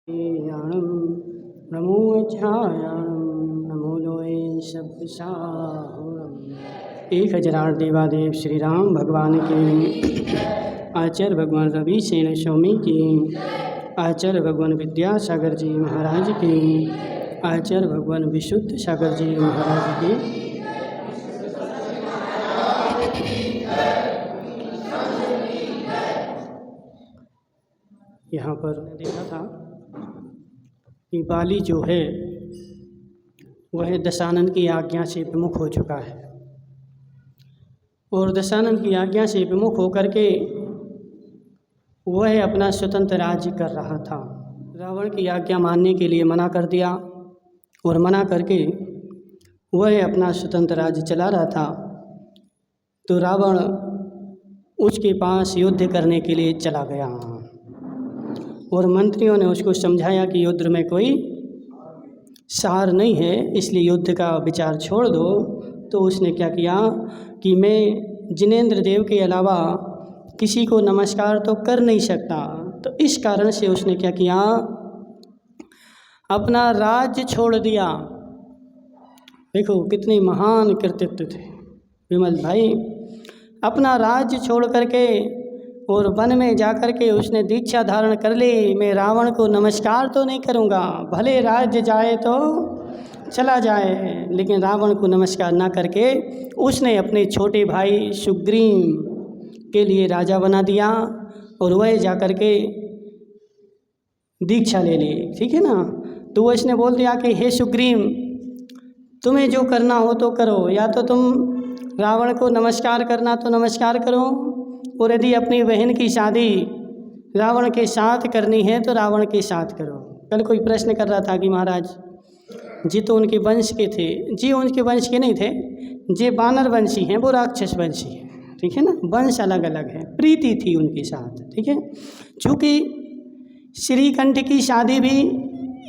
याणं नमो ध्यायाणं नमो लोये शब्दसाहुरम्। एक हजार देवादेव श्री राम भगवान के, आचार्य भगवान रवि सेन स्वामी की, आचार्य भगवान विद्यासागर जी महाराज की, आचार्य भगवान विशुद्ध सागर जी महाराज की। यहाँ पर देखा था कि बाली जो है वह दशानन की आज्ञा से विमुख हो चुका है और दशानन की आज्ञा से विमुख होकर के वह अपना स्वतंत्र राज्य कर रहा था। रावण की आज्ञा मानने के लिए मना कर दिया और मना करके वह अपना स्वतंत्र राज्य चला रहा था। तो रावण उसके पास युद्ध करने के लिए चला गया और मंत्रियों ने उसको समझाया कि युद्ध में कोई सार नहीं है, इसलिए युद्ध का विचार छोड़ दो। तो उसने क्या किया कि मैं जिनेंद्र देव के अलावा किसी को नमस्कार तो कर नहीं सकता। तो इस कारण से उसने क्या किया, अपना राज्य छोड़ दिया। देखो कितने महान कृतित्व थे विमल भाई। अपना राज्य छोड़ करके और वन में जाकर के उसने दीक्षा धारण कर ली। मैं रावण को नमस्कार तो नहीं करूँगा, भले राज्य जाए तो चला जाए, लेकिन रावण को नमस्कार ना करके उसने अपने छोटे भाई सुग्रीव के लिए राजा बना दिया और वह जाकर के दीक्षा ले ली। ठीक है ना। तो वो इसने बोल दिया कि हे सुग्रीव, तुम्हें जो करना हो तो करो, या तो तुम रावण को नमस्कार करना तो नमस्कार करो, और यदि अपनी बहन की शादी रावण के साथ करनी है तो रावण के साथ करो। कल कोई प्रश्न कर रहा था कि महाराज जी तो उनके वंश के थे। जी उनके वंश के नहीं थे, जे बानर वंशी हैं, वो राक्षस वंशी हैं। ठीक है ना, वंश अलग अलग है। प्रीति थी उनके साथ। ठीक है, चूँकि श्रीकंठ की शादी भी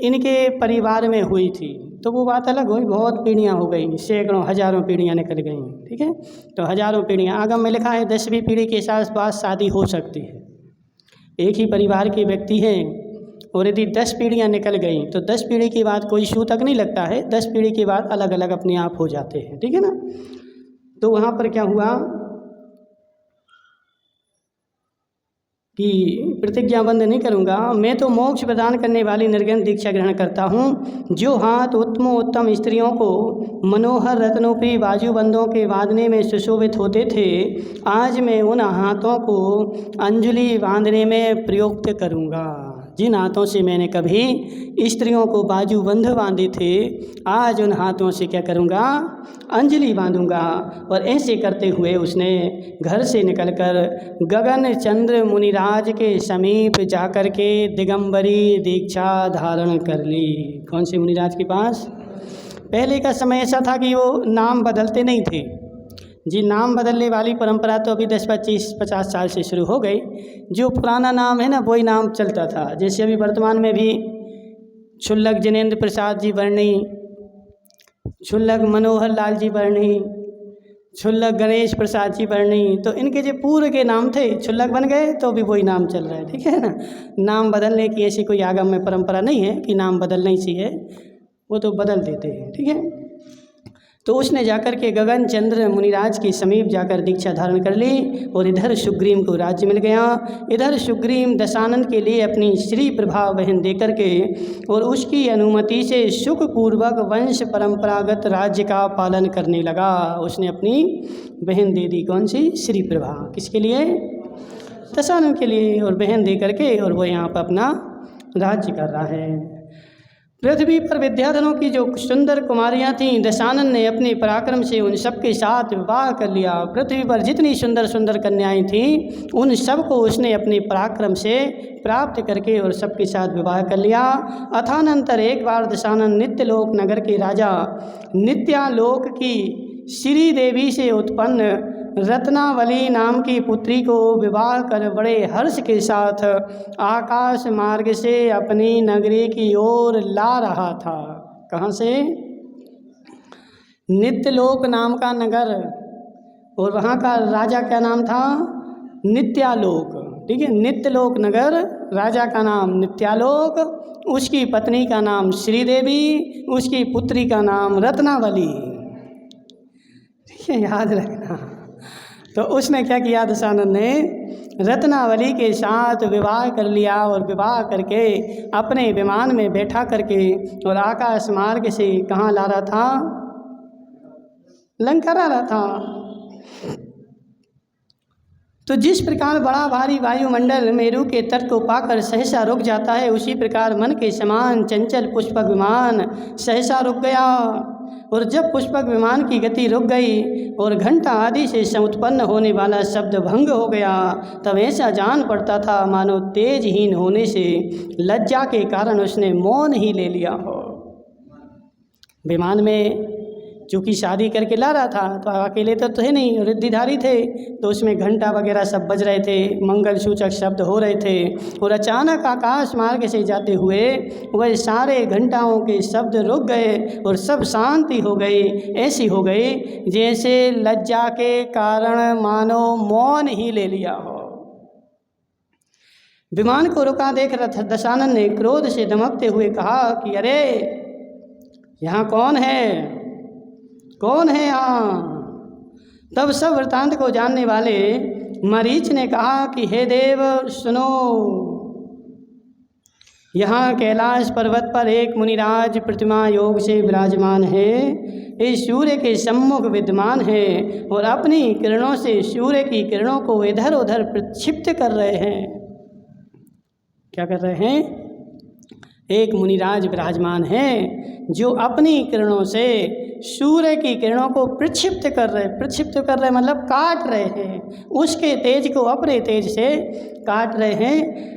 इनके परिवार में हुई थी तो वो बात अलग हुई। बहुत पीढ़ियाँ हो गई, सैकड़ों हजारों पीढ़ियाँ निकल गई। ठीक है, तो हजारों पीढ़ियाँ, आगम में लिखा है 10वीं पीढ़ी के साथ बाद शादी हो सकती है। एक ही परिवार के व्यक्ति हैं और यदि 10 पीढ़ियाँ निकल गई तो 10 पीढ़ी के बाद कोई सूतक नहीं लगता है, 10 पीढ़ी के बाद अलग अलग अपने आप हो जाते हैं। ठीक है ना। तो वहाँ पर क्या हुआ कि प्रतिज्ञाबंध नहीं करूँगा, मैं तो मोक्ष प्रदान करने वाली निर्गन दीक्षा ग्रहण करता हूँ। जो हाथ उत्तम स्त्रियों को मनोहर रत्नोपी बाजूबंदों के बांधने में सुशोभित होते थे, आज मैं उन हाथों को अंजलि बांधने में प्रयुक्त करूँगा। जिन हाथों से मैंने कभी स्त्रियों को बाजूबंद बांधे थे, आज उन हाथों से क्या करूँगा, अंजलि बांधूंगा। और ऐसे करते हुए उसने घर से निकलकर गगन चंद्र मुनिराज के समीप जाकर के दिगंबरी दीक्षा धारण कर ली। कौन से मुनिराज के पास? पहले का समय ऐसा था कि वो नाम बदलते नहीं थे जी। नाम बदलने वाली परंपरा तो अभी 10-25-50 साल से शुरू हो गई। जो पुराना नाम है ना वही नाम चलता था। जैसे अभी वर्तमान में भी क्षुल्लक जिनेंद्र प्रसाद जी वर्णी, क्षुल्लक मनोहर लाल जी वर्णी, क्षुल्लक गणेश प्रसाद जी वर्णी, तो इनके जो पूर्व के नाम थे क्षुल्लक बन गए तो भी वही नाम चल रहा है। ठीक है ना। नाम बदलने की ऐसी कोई आगम में परंपरा नहीं है कि नाम बदलना ही चाहिए, वो तो बदल देते हैं। ठीक है। तो उसने जाकर के गगन चंद्र मुनिराज के समीप जाकर दीक्षा धारण कर ली और इधर सुग्रीव को राज्य मिल गया। इधर सुग्रीव दशानन के लिए अपनी श्री प्रभा बहन देकर के और उसकी अनुमति से सुखपूर्वक वंश परंपरागत राज्य का पालन करने लगा। उसने अपनी बहन दे दी। कौन सी? श्री प्रभा। किसके लिए? दशानन के लिए। और बहन दे करके और वो यहाँ पर अपना राज्य कर रहा है। पृथ्वी पर विद्याधरों की जो सुंदर कुमारियां थीं, दशानन ने अपने पराक्रम से उन सब के साथ विवाह कर लिया। पृथ्वी पर जितनी सुंदर सुंदर कन्याएं थीं उन सब को उसने अपने पराक्रम से प्राप्त करके और सबके साथ विवाह कर लिया। अथानंतर एक बार दशानन नित्यलोक नगर के राजा नित्यालोक की श्री देवी से उत्पन्न रत्नावली नाम की पुत्री को विवाह कर बड़े हर्ष के साथ आकाश मार्ग से अपनी नगरी की ओर ला रहा था। कहाँ से? नित्यलोक नाम का नगर, और वहाँ का राजा क्या नाम था? नित्यालोक। ठीक है, नित्यलोक नगर, राजा का नाम नित्यालोक उसकी पत्नी का नाम श्रीदेवी, उसकी पुत्री का नाम रत्नावली। ये याद रखना। तो उसने क्या किया, दशानन ने रत्नावली के साथ विवाह कर लिया और विवाह करके अपने विमान में बैठा करके और आकाश मार्ग से कहाँ ला रहा था, लंका ला रहा था। तो जिस प्रकार बड़ा भारी वायुमंडल मेरू के तट को पाकर सहसा रुक जाता है, उसी प्रकार मन के समान चंचल पुष्पक विमान सहसा रुक गया। और जब पुष्पक विमान की गति रुक गई और घंटा आदि से समुत्पन्न होने वाला शब्द भंग हो गया, तब ऐसा जान पड़ता था मानो तेजहीन होने से लज्जा के कारण उसने मौन ही ले लिया हो। विमान में चूँकि शादी करके ला रहा था तो अकेले तो थे नहीं, रिद्धिधारी थे, तो उसमें घंटा वगैरह सब बज रहे थे, मंगल सूचक शब्द हो रहे थे। और अचानक आकाश मार्ग से जाते हुए वह सारे घंटाओं के शब्द रुक गए और सब शांति हो गई। ऐसी हो गई जैसे लज्जा के कारण मानो मौन ही ले लिया हो। विमान को रुका देख दशानन ने क्रोध से दमकते हुए कहा कि अरे यहाँ कौन है, कौन है यहाँ। तब सब वृतांत को जानने वाले मरीच ने कहा कि हे देव सुनो, यहाँ कैलाश पर्वत पर एक मुनिराज प्रतिमा योग से विराजमान है, इस सूर्य के सम्मुख विद्यमान है और अपनी किरणों से सूर्य की किरणों को इधर उधर प्रक्षिप्त कर रहे हैं। क्या कर रहे हैं? एक मुनिराज विराजमान है जो अपनी किरणों से सूर्य की किरणों को प्रक्षिप्त कर रहे मतलब काट रहे हैं, उसके तेज को अपने तेज से काट रहे हैं।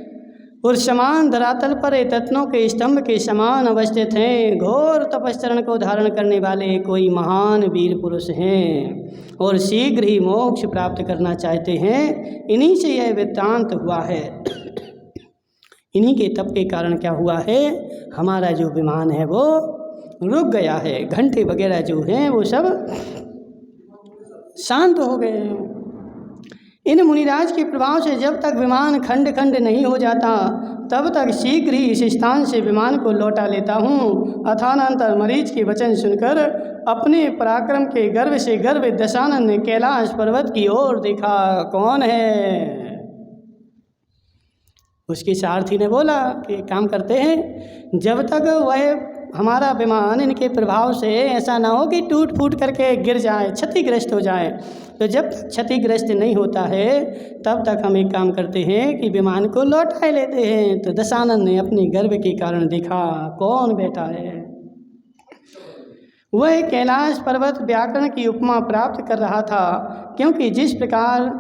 और समान धरातल पर रत्नों के स्तंभ के समान अवस्थित हैं। घोर तपश्चरण को धारण करने वाले कोई महान वीर पुरुष हैं और शीघ्र ही मोक्ष प्राप्त करना चाहते हैं। इन्हीं से यह वृत्तांत हुआ है। इन्हीं के तप के कारण क्या हुआ है, हमारा जो विमान है वो रुक गया है, घंटे वगैरह जो हैं वो सब शांत हो गए हैं। इन मुनिराज के प्रभाव से जब तक विमान खंड खंड नहीं हो जाता तब तक शीघ्र ही इस स्थान से विमान को लौटा लेता हूँ। अथानंतर मरीच के वचन सुनकर अपने पराक्रम के गर्व से गर्वित दशानन ने कैलाश पर्वत की ओर देखा। कौन है? उसके सारथी ने बोला कि काम करते हैं, जब तक वह हमारा विमान इनके प्रभाव से ऐसा ना हो कि टूट फूट करके गिर जाए, क्षतिग्रस्त हो जाए, तो जब तक क्षतिग्रस्त नहीं होता है तब तक हम एक काम करते हैं कि विमान को लौटा लेते हैं। तो दशानन ने अपने गर्व के कारण देखा कौन बैठा है। वह कैलाश पर्वत व्याकरण की उपमा प्राप्त कर रहा था, क्योंकि जिस प्रकार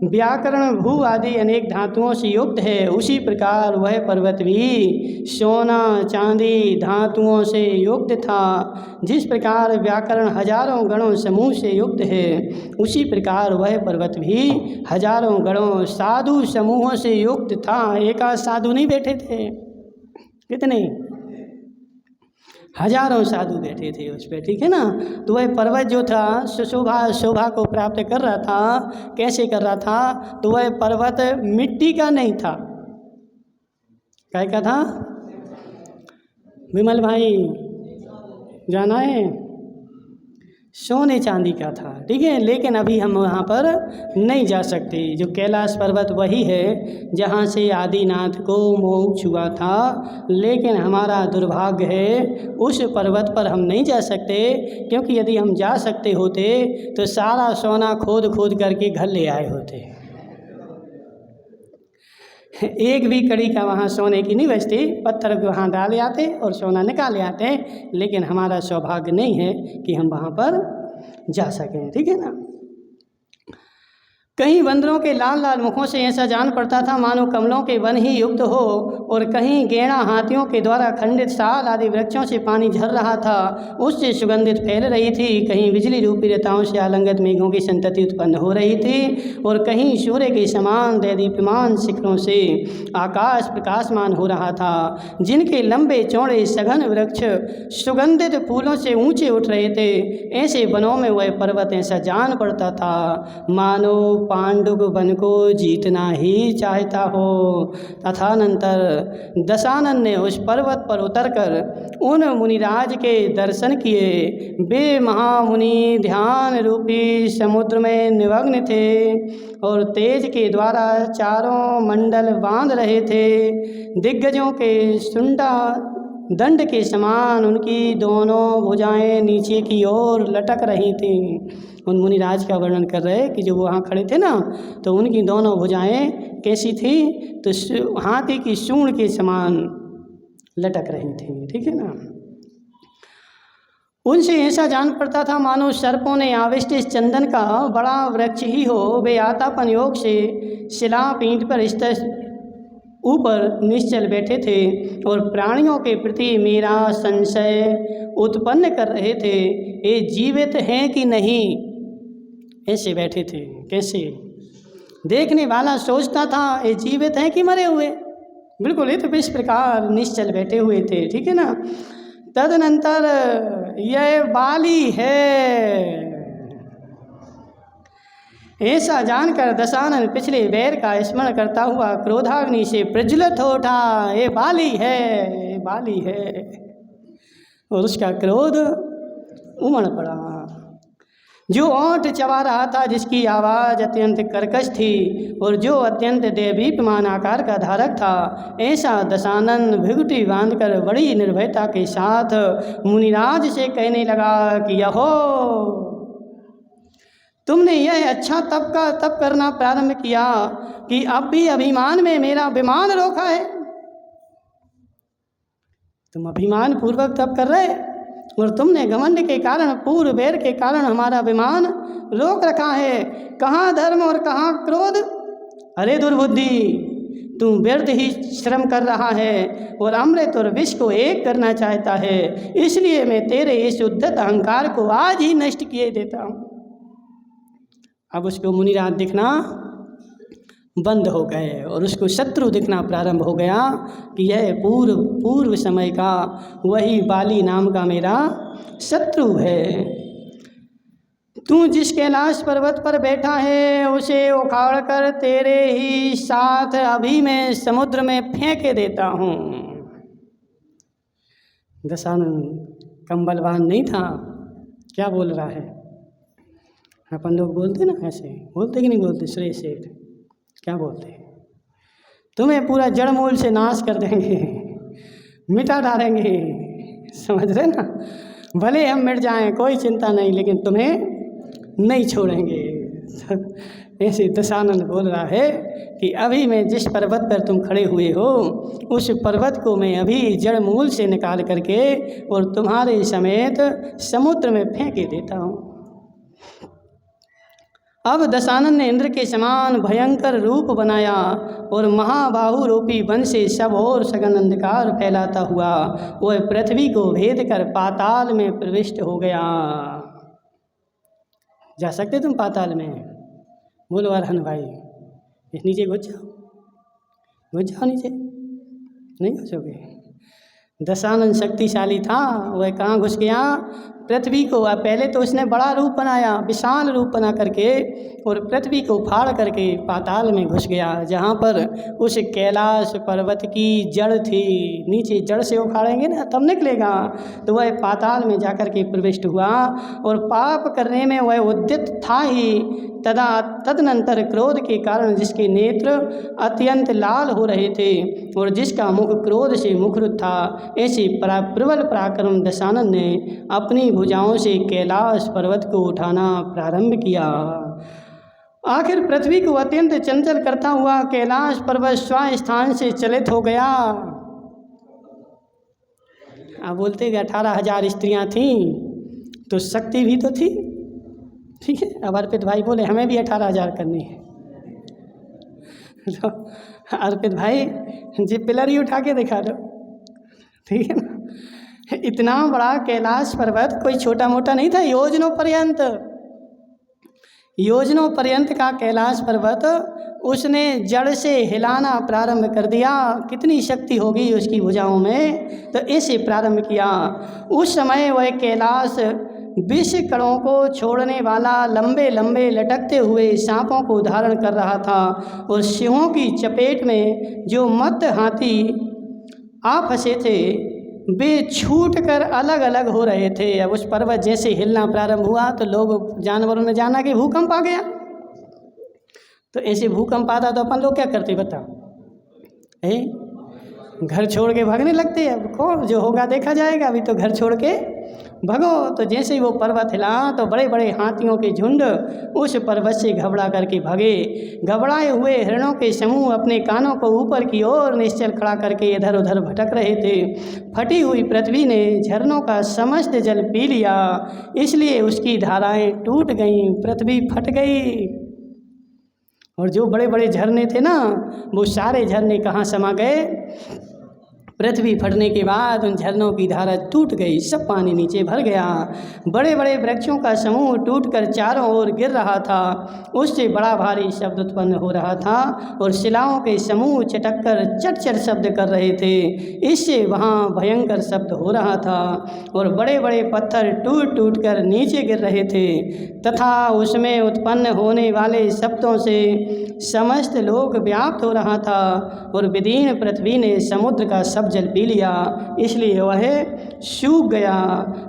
व्याकरण भू आदि अनेक धातुओं से युक्त है, उसी प्रकार वह पर्वत भी सोना चांदी धातुओं से युक्त था। जिस प्रकार व्याकरण हजारों गणों समूह से युक्त है, उसी प्रकार वह पर्वत भी हजारों गणों साधु समूहों से युक्त था। एक आध साधु नहीं बैठे थे, कितने हजारों साधु बैठे थे उस पर, ठीक है ना। तो वह पर्वत जो था शोभा को प्राप्त कर रहा था। कैसे कर रहा था? तो वह पर्वत मिट्टी का नहीं था, क्या था विमल भाई, जाना है, सोने चांदी का था, ठीक है। लेकिन अभी हम वहाँ पर नहीं जा सकते। जो कैलाश पर्वत वही है जहाँ से आदिनाथ को मोक्ष हुआ था, लेकिन हमारा दुर्भाग्य है उस पर्वत पर हम नहीं जा सकते, क्योंकि यदि हम जा सकते होते तो सारा सोना खोद खोद करके घर ले आए होते। एक भी कड़ी का वहाँ सोने की नहीं बचती, पत्थर वहाँ डाले आते और सोना निकाले आते, लेकिन हमारा सौभाग्य नहीं है कि हम वहाँ पर जा सकें, ठीक है ना। कहीं बंदरों के लाल लाल मुखों से ऐसा जान पड़ता था मानो कमलों के वन ही युक्त हो, और कहीं गेड़ा हाथियों के द्वारा खंडित साल आदि वृक्षों से पानी झर रहा था, उससे सुगंधित फैल रही थी। कहीं बिजली रूपी रेताओं से आलंगत मेघों की संतति उत्पन्न हो रही थी, और कहीं सूर्य के समान दैदीप्यमान शिखरों से आकाश प्रकाशमान हो रहा था, जिनके लंबे चौड़े सघन वृक्ष सुगंधित फूलों से ऊंचे उठ रहे थे। ऐसे वनों में वह पर्वत ऐसा जान पड़ता था मानो पांडुक वन को जीतना ही चाहता हो। तथानंतर दशानन ने उस पर्वत पर उतरकर उन मुनिराज के दर्शन किए। वे महामुनि ध्यान रूपी समुद्र में निमग्न थे और तेज के द्वारा चारों मंडल बांध रहे थे। दिग्गजों के सुंडा दंड के समान उनकी दोनों भुजाएं नीचे की ओर लटक रही थीं। उन मुनिराज का वर्णन कर रहे कि जो वहाँ खड़े थे ना, तो उनकी दोनों भुजाएं कैसी थी, तो हाथी की सूंड के समान लटक रही थी। ठीक है ना। उनसे ऐसा जान पड़ता था मानो सर्पों ने आविष्ट इस चंदन का बड़ा वृक्ष ही हो। वे आतापन योग से शिला पीठ पर स्थित ऊपर निश्चल बैठे थे और प्राणियों के प्रति मेरा संशय उत्पन्न कर रहे थे, ये जीवित हैं कि नहीं। ऐसे बैठे थे, कैसे देखने वाला सोचता था ये जीवित हैं कि मरे हुए। बिल्कुल ये तो इस प्रकार निश्चल बैठे हुए थे। ठीक है ना। तदनंतर यह बाली है, ऐसा जानकर दशानन पिछले वैर का स्मरण करता हुआ क्रोधाग्नि से प्रज्वलित हो उठा। ये बाली है, ये बाली है। और उसका क्रोध उमड़ पड़ा। जो ओंठ चबा रहा था, जिसकी आवाज़ अत्यंत कर्कश थी और जो अत्यंत देदीप्यमान आकार का धारक था, ऐसा दशानन भृगुटी बांधकर बड़ी निर्भयता के साथ मुनिराज से कहने लगा कि यहो, तुमने यह अच्छा तप करना प्रारंभ किया कि अब भी अभिमान में मेरा विमान रोका है। तुम अभिमान पूर्वक तप कर रहे और तुमने घमंड के कारण, पूर्व बैर के कारण हमारा विमान रोक रखा है। कहाँ धर्म और कहाँ क्रोध। अरे दुर्बुद्धि, तू व्यर्थ ही श्रम कर रहा है और अमृत और विष को एक करना चाहता है। इसलिए मैं तेरे इस उद्धत अहंकार को आज ही नष्ट किए देता हूँ। अब उसको मुनिराज दिखना बंद हो गए और उसको शत्रु दिखना प्रारंभ हो गया कि यह पूर्व समय का वही बाली नाम का मेरा शत्रु है। तू जिस कैलाश पर्वत पर बैठा है उसे उखाड़ कर तेरे ही साथ अभी मैं समुद्र में फेंक देता हूँ। दशानन कंबलवान नहीं था। क्या बोल रहा है? अपन लोग बोलते ना, ऐसे बोलते कि नहीं बोलते? श्रेष्ठ सेठ क्या बोलते? तुम्हें पूरा जड़ मूल से नाश कर देंगे, मिटा डालेंगे। समझ रहे ना? भले हम मिट जाएं कोई चिंता नहीं, लेकिन तुम्हें नहीं छोड़ेंगे। ऐसे दशानन बोल रहा है कि अभी मैं जिस पर्वत पर तुम खड़े हुए हो उस पर्वत को मैं अभी जड़ मूल से निकाल करके और तुम्हारे समेत समुद्र में फेंक देता हूँ। अब दशानन ने इंद्र के समान भयंकर रूप बनाया और महाबाहु रूपी वन से सब और सघन अंधकार फैलाता हुआ वह पृथ्वी को भेद कर पाताल में प्रविष्ट हो गया। जा सकते तुम पाताल में? बोलो अरहन भाई, नीचे घुस जाओ नीचे। नहीं घुसोगे? दशानन शक्तिशाली था, वह कहाँ घुस गया? पृथ्वी को। पहले तो उसने बड़ा रूप बनाया, विशाल रूप बना करके और पृथ्वी को फाड़ करके पाताल में घुस गया, जहाँ पर उस कैलाश पर्वत की जड़ थी। नीचे जड़ से उखाड़ेंगे ना तब निकलेगा, तो वह पाताल में जाकर के प्रविष्ट हुआ और पाप करने में वह उद्यत था ही। तदनंतर क्रोध के कारण जिसके नेत्र अत्यंत लाल हो रहे थे और जिसका मुख क्रोध से मुखरित था, ऐसे प्रबल पराक्रम दशानन ने अपनी भुजाओं से कैलाश पर्वत को उठाना प्रारंभ किया। आखिर पृथ्वी को अत्यंत चंचल करता हुआ कैलाश पर्वत स्थान से चलित हो गया। आप बोलते कि 18,000 स्त्रियां थीं तो शक्ति भी तो थी। ठीक है। अब अर्पित भाई बोले हमें भी 18,000 करनी है। तो अर्पित भाई जी पिलर ही उठा के दिखा दो। ठीक है ना? इतना बड़ा कैलाश पर्वत कोई छोटा मोटा नहीं था। योजनों पर्यंत का कैलाश पर्वत उसने जड़ से हिलाना प्रारंभ कर दिया। कितनी शक्ति होगी उसकी भुजाओं में, तो ऐसे प्रारंभ किया। उस समय वह कैलाश विष कणों को छोड़ने वाला लंबे लंबे लटकते हुए सांपों को धारण कर रहा था और सिंहों की चपेट में जो मत्त हाथी आ फंसे थे वे छूट कर अलग अलग हो रहे थे। अब उस पर्वत जैसे हिलना प्रारंभ हुआ तो लोग जानवरों ने जाना कि भूकंप आ गया। तो ऐसे भूकंप आता तो अपन लोग क्या करते बताओ, घर छोड़ के भागने लगते। अब कौन जो होगा देखा जाएगा, अभी तो घर छोड़ के भगो। तो जैसे ही वो पर्वत हिला तो बड़े बड़े हाथियों के झुंड उस पर्वत से घबरा करके भागे। घबराए हुए हिरणों के समूह अपने कानों को ऊपर की ओर निश्चल खड़ा करके इधर उधर भटक रहे थे। फटी हुई पृथ्वी ने झरनों का समस्त जल पी लिया, इसलिए उसकी धाराएं टूट गईं, पृथ्वी फट गई। और जो बड़े बड़े झरने थे ना, वो सारे झरने कहाँ समा गए? पृथ्वी फटने के बाद उन झरनों की धारा टूट गई, सब पानी नीचे भर गया। बड़े बड़े वृक्षों का समूह टूटकर चारों ओर गिर रहा था, उससे बड़ा भारी शब्द उत्पन्न हो रहा था और शिलाओं के समूह चटककर चट-चट शब्द कर रहे थे, इससे वहाँ भयंकर शब्द हो रहा था। और बड़े बड़े पत्थर टूट टूट कर नीचे गिर रहे थे तथा उसमें उत्पन्न होने वाले शब्दों से समस्त लोक व्याप्त हो रहा था। और विदीर्ण पृथ्वी ने समुद्र का सब जल पी लिया, इसलिए वह सूख गया।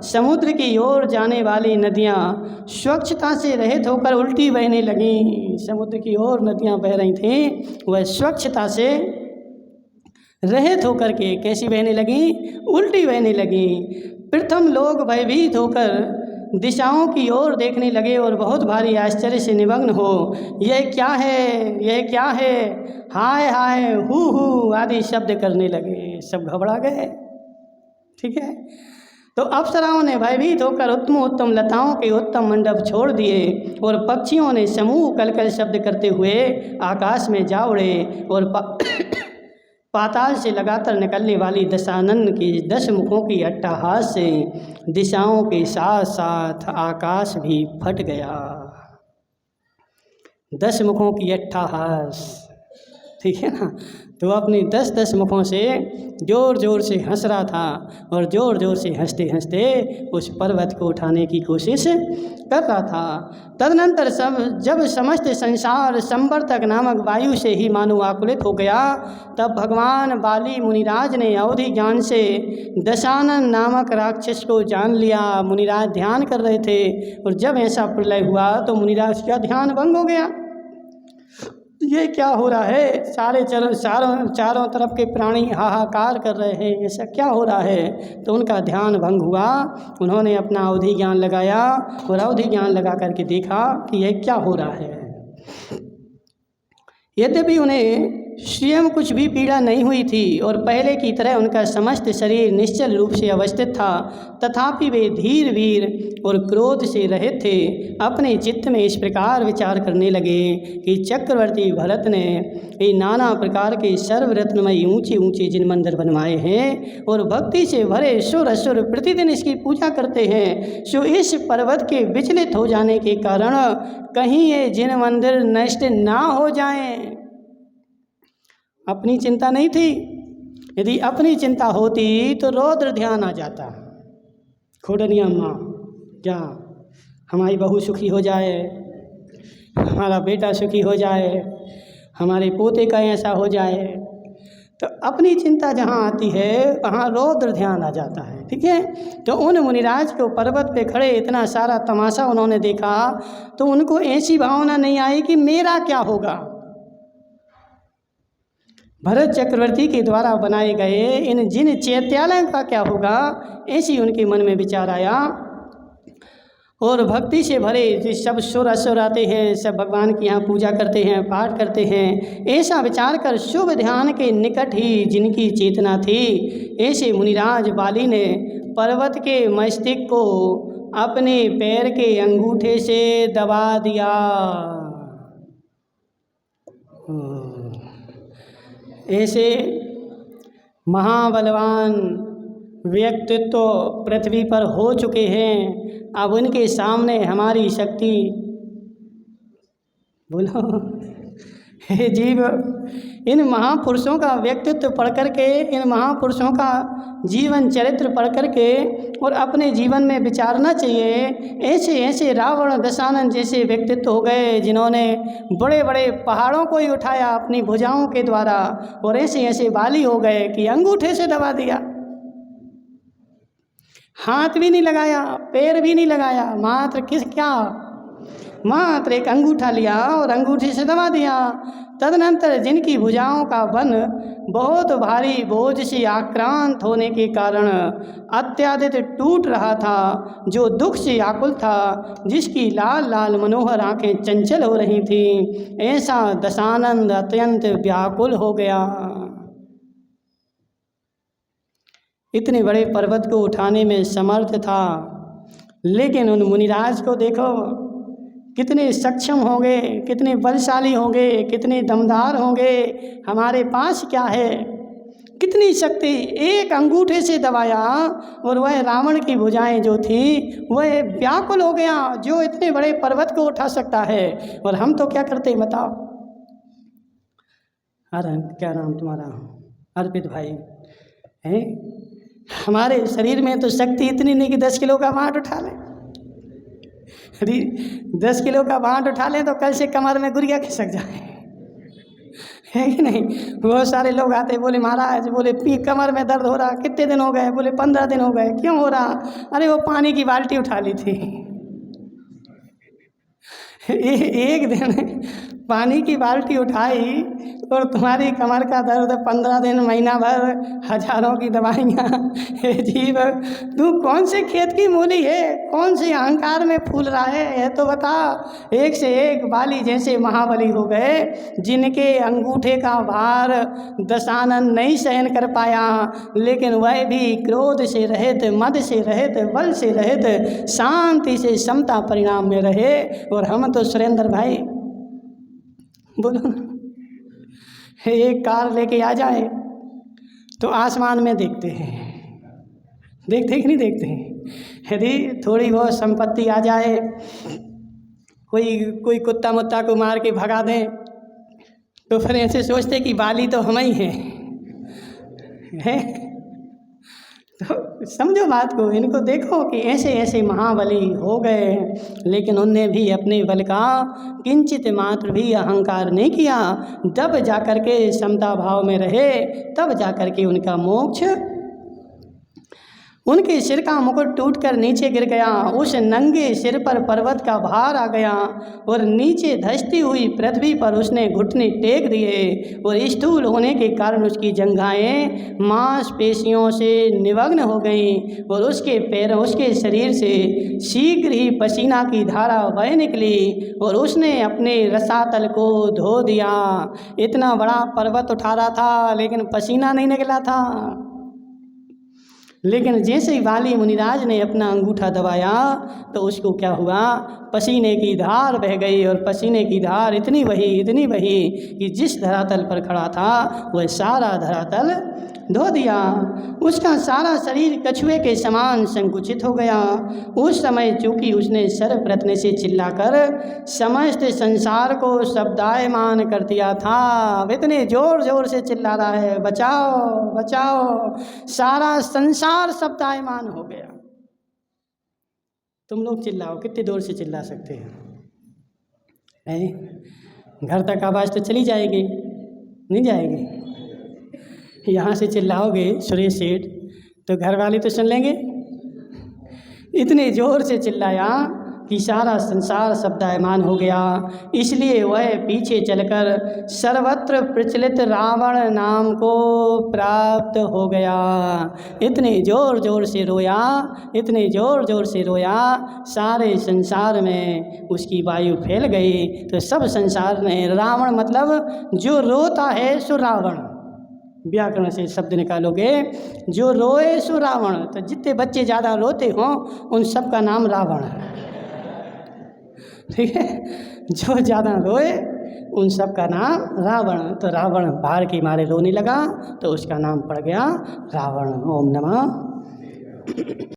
समुद्र की ओर जाने वाली नदियाँ स्वच्छता से रहित होकर उल्टी बहने लगीं। समुद्र की ओर नदियाँ बह रही थीं, वह स्वच्छता से रहित होकर के कैसी बहने लगीं? उल्टी बहने लगीं। प्रथम लोग भयभीत होकर दिशाओं की ओर देखने लगे और बहुत भारी आश्चर्य से निमग्न हो, यह क्या है, यह क्या है, हाय हाय, हू आदि शब्द करने लगे। सब घबरा गए। ठीक है, तो अप्सराओं ने भयभीत होकर उत्तम उत्तम लताओं के उत्तम मंडप छोड़ दिए और पक्षियों ने समूह कलकल शब्द करते हुए आकाश में जा उड़े और पाताल से लगातार निकलने वाली दशानन की 10 मुखों की अट्टहास से दिशाओं के साथ साथ आकाश भी फट गया। 10 मुखों की अट्टहास, ठीक है ना। तो अपनी 10 मुखों से ज़ोर ज़ोर से हंस रहा था और ज़ोर ज़ोर से हंसते हंसते उस पर्वत को उठाने की कोशिश कर रहा था। तदनंतर जब समस्त संसार संवर्तक नामक वायु से ही मानो आकुलित हो गया, तब भगवान बाली मुनिराज ने अवधि ज्ञान से दशानन नामक राक्षस को जान लिया। मुनिराज ध्यान कर रहे थे और जब ऐसा प्रलय हुआ तो मुनिराज का ध्यान भंग हो गया। ये क्या हो रहा है? चारों तरफ के प्राणी हाहाकार कर रहे हैं, ऐसा क्या हो रहा है? तो उनका ध्यान भंग हुआ। उन्होंने अपना अवधि ज्ञान लगाया और अवधि ज्ञान लगा करके देखा कि यह क्या हो रहा है। यद्यपि उन्हें स्वयं कुछ भी पीड़ा नहीं हुई थी और पहले की तरह उनका समस्त शरीर निश्चल रूप से अवस्थित था, तथापि वे धीर वीर और क्रोध से रहित थे। अपने चित्त में इस प्रकार विचार करने लगे कि चक्रवर्ती भरत ने ये नाना प्रकार के सर्वरत्नमयी ऊंचे ऊंचे जिन मंदिर बनवाए हैं और भक्ति से भरे सुर असुर प्रतिदिन इसकी पूजा करते हैं, सो इस पर्वत के विचलित हो जाने के कारण कहीं ये जिन मंदिर नष्ट ना हो जाएं। अपनी चिंता नहीं थी। यदि अपनी चिंता होती तो रौद्र ध्यान आ जाता। खोडनिया माँ, क्या हमारी बहू सुखी हो जाए, हमारा बेटा सुखी हो जाए, हमारे पोते का ऐसा हो जाए। तो अपनी चिंता जहाँ आती है वहाँ रौद्र ध्यान आ जाता है। ठीक है, तो उन मुनिराज को पर्वत पे खड़े इतना सारा तमाशा उन्होंने देखा तो उनको ऐसी भावना नहीं आई कि मेरा क्या होगा, भरत चक्रवर्ती के द्वारा बनाए गए इन जिन चैत्यालयों का क्या होगा, ऐसी उनके मन में विचार आया। और भक्ति से भरे सब सुर असुर आते हैं, सब भगवान की यहाँ पूजा करते हैं, पाठ करते हैं। ऐसा विचार कर शुभ ध्यान के निकट ही जिनकी चेतना थी, ऐसे मुनिराज बाली ने पर्वत के मस्तिष्क को अपने पैर के अंगूठे से दबा दिया। ऐसे महाबलवान व्यक्तित्व पृथ्वी पर हो चुके हैं, अब उनके सामने हमारी शक्ति, बोलो, हे जीव, इन महापुरुषों का व्यक्तित्व पढ़ करके, इन महापुरुषों का जीवन चरित्र पढ़ करके और अपने जीवन में विचारना चाहिए। ऐसे ऐसे रावण दशानन जैसे व्यक्तित्व हो गए जिन्होंने बड़े बड़े पहाड़ों को ही उठाया अपनी भुजाओं के द्वारा, और ऐसे ऐसे बाली हो गए कि अंगूठे से दबा दिया, हाथ भी नहीं लगाया, पैर भी नहीं लगाया, मात्र एक अंगूठा लिया और अंगूठे से दबा दिया। तदनंतर जिनकी भुजाओं का बन बहुत भारी बोझ से आक्रांत होने के कारण अत्याधिक टूट रहा था, जो दुख से आकुल था, जिसकी लाल लाल मनोहर आंखें चंचल हो रही थीं, ऐसा दशानन अत्यंत व्याकुल हो गया। इतने बड़े पर्वत को उठाने में समर्थ था, लेकिन उन मुनिराज को देखो, कितने सक्षम होंगे, कितने बलशाली होंगे, कितने दमदार होंगे। हमारे पास क्या है, कितनी शक्ति, एक अंगूठे से दबाया और वह रावण की भुजाएं जो थी वह व्याकुल हो गया, जो इतने बड़े पर्वत को उठा सकता है। और हम तो क्या करते बताओ। अरे क्या नाम तुम्हारा? अर्पित भाई है। हमारे शरीर में तो शक्ति इतनी नहीं कि 10 किलो का भांट उठा लें। 10 किलो का भांट उठा लें तो कल से कमर में गुड़िया खिसक जाए, है कि नहीं। बहुत सारे लोग आते, बोले महाराज, बोले कमर में दर्द हो रहा, कितने दिन हो गए? बोले 15 दिन हो गए। क्यों हो रहा? अरे वो पानी की बाल्टी उठा ली थी। एक दिन पानी की बाल्टी उठाई और तुम्हारी कमर का दर्द 15 दिन, महीना भर, हजारों की दवाइयाँ। हे जीव, तू कौन से खेत की मूली है, कौन से अहंकार में फूल रहा है, यह तो बता। एक से एक बाली जैसे महाबली हो गए, जिनके अंगूठे का भार दशानन नहीं सहन कर पाया, लेकिन वह भी क्रोध से रहित, मद से रहित, बल से रहित, शांति से समता परिणाम में रहे। और हम तो सुरेंद्र भाई, बोलो ना, एक कार लेके आ जाए तो आसमान में देखते हैं, देखते कि नहीं देखते हैं। यदि थोड़ी बहुत संपत्ति आ जाए, कोई कुत्ता मुत्ता को मार के भगा दें, तो फिर ऐसे सोचते कि बाली तो हम ही हैं। तो समझो बात को, इनको देखो कि ऐसे ऐसे महाबली हो गए, लेकिन उनने भी अपने बल का किंचित मात्र भी अहंकार नहीं किया। तब जाकर के समता भाव में रहे, तब जाकर के उनका मोक्ष, उनके सिर का मुकुट टूटकर नीचे गिर गया। उस नंगे सिर पर पर्वत का भार आ गया और नीचे धंसती हुई पृथ्वी पर उसने घुटने टेक दिए, और स्थूल होने के कारण उसकी जंघाएं मांसपेशियों से निमग्न हो गईं और उसके पैरों, उसके शरीर से शीघ्र ही पसीना की धारा बह निकली और उसने अपने रसातल को धो दिया। इतना बड़ा पर्वत उठा रहा था, लेकिन पसीना नहीं निकला था। लेकिन जैसे ही वाली मुनिराज ने अपना अंगूठा दबाया तो उसको क्या हुआ, पसीने की धार बह गई, और पसीने की धार इतनी बही कि जिस धरातल पर खड़ा था वह सारा धरातल धो दिया। उसका सारा शरीर कछुए के समान संकुचित हो गया। उस समय चूंकि उसने सर्वप्रथम से चिल्लाकर समस्त संसार को शब्दायमान कर दिया था, इतने जोर जोर से चिल्ला रहा है, बचाओ बचाओ, सारा संसार शब्दायमान हो गया। तुम लोग चिल्लाओ, कितनी दूर से चिल्ला सकते हैं? घर तक आवाज़ तो चली जाएगी, नहीं जाएगी? यहाँ से चिल्लाओगे सुरेश सेठ तो घर वाले तो सुन लेंगे। इतने जोर से चिल्लाया कि सारा संसार शब्दायमान हो गया। इसलिए वह पीछे चलकर सर्वत्र प्रचलित रावण नाम को प्राप्त हो गया। इतने जोर जोर से रोया, इतने जोर जोर से रोया, सारे संसार में उसकी वायु फैल गई। तो सब संसार में, रावण मतलब जो रोता है सो रावण, व्याकरण से शब्द निकालोगे, जो रोए सो रावण। तो जितने बच्चे ज़्यादा रोते हों उन सब का नाम रावण है, ठीक है। जो ज़्यादा रोए उन सब का नाम रावण। तो रावण भार के मारे रोने लगा तो उसका नाम पड़ गया रावण। ओम नमः।